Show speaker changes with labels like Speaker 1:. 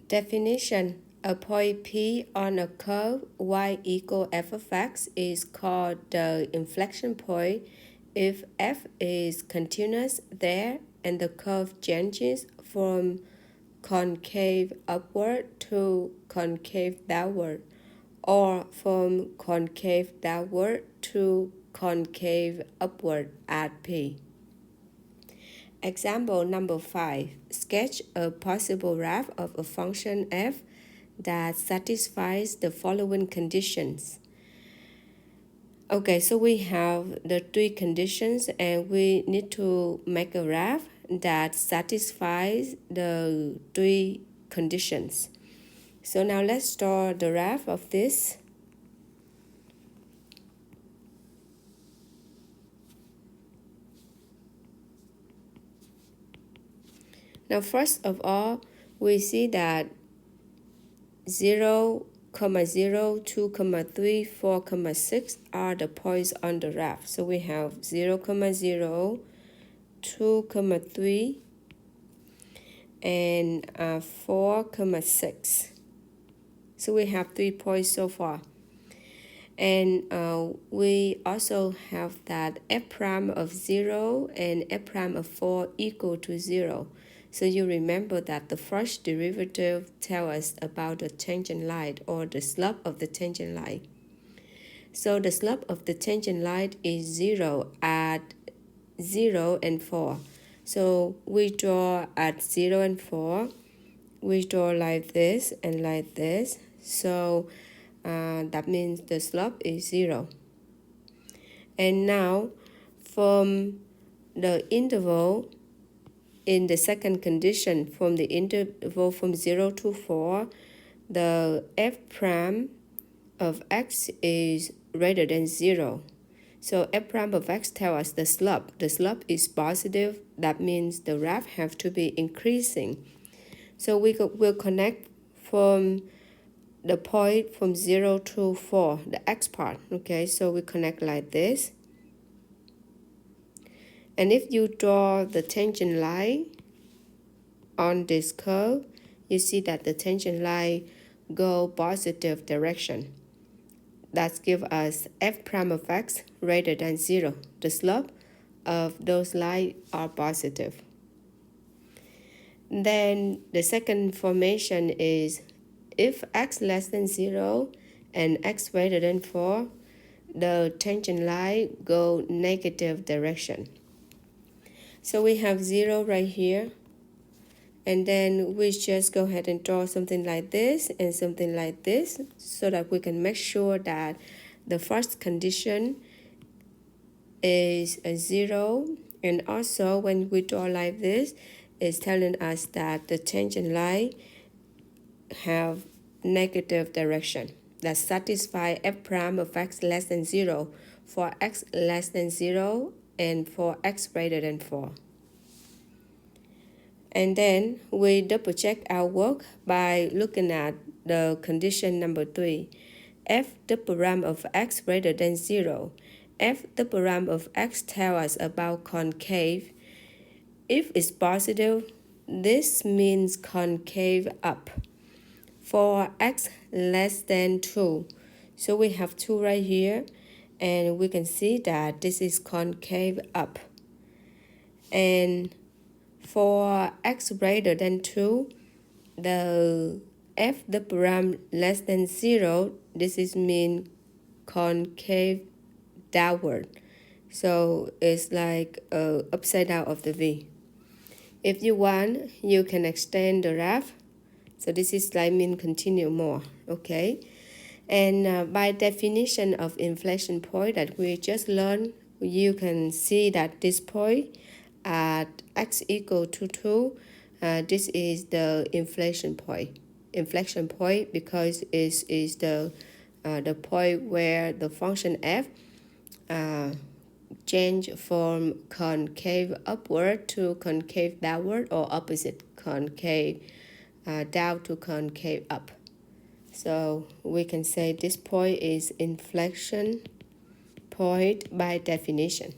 Speaker 1: Definition: a point P on a curve y equal f of x is called the inflection point if f is continuous there and the curve changes from concave upward to concave downward, or from concave downward to concave upward at P. Example number 5. Sketch a possible graph of a function f that satisfies the following conditions. Okay, so we have the three conditions and we need to make a graph that satisfies the three conditions. So now let's draw the graph of this. Now first of all, we see that 0, 0, 2, 3, 4, 6 are the points on the graph. So we have 0, 0, 2, 3, and 4, 6. So we have 3 points so far. And we also have that f prime of 0 and f prime of 4 equal to 0. So you remember that the first derivative tells us about the tangent line or the slope of the tangent line. So the slope of the tangent line is 0 at 0 and 4. So we draw at 0 and 4. We draw like this and like this. So that means the slope is 0. And now from the interval in the second condition, from the interval from 0 to 4, the f prime of x is greater than 0. So f prime of x tells us the slope. The slope is positive. That means the graph have to be increasing. So we will connect from the point from 0 to 4, the x part. Okay, so we connect like this. And if you draw the tangent line on this curve, you see that the tangent line go positive direction. That gives us f prime of x greater than 0. The slope of those lines are positive. Then the second formation is if x less than 0 and x greater than 4, the tangent line go negative direction. So we have 0 right here. And then we just go ahead and draw something like this and something like this so that we can make sure that the first condition is a 0. And also when we draw like this, it's telling us that the tangent line have negative direction that satisfy f prime of x less than 0 for x less than 0 and for x greater than 4. And then we double check our work by looking at the condition number 3. F double prime of x greater than 0. F double prime of x tells us about concave. If it's positive, this means concave up. For x less than 2, so we have 2 right here, and we can see that this is concave up. And for x greater than 2, the f double prime less than 0, this is mean concave downward. So it's like upside down of the V. If you want, you can extend the graph. So this is like mean continue more, okay? And by definition of inflection point that we just learned, you can see that this point at x equal to 2, this is the inflection point. Inflection point because it is the point where the function f change from concave upward to concave downward, or opposite, concave down to concave up. So we can say this point is inflection point by definition.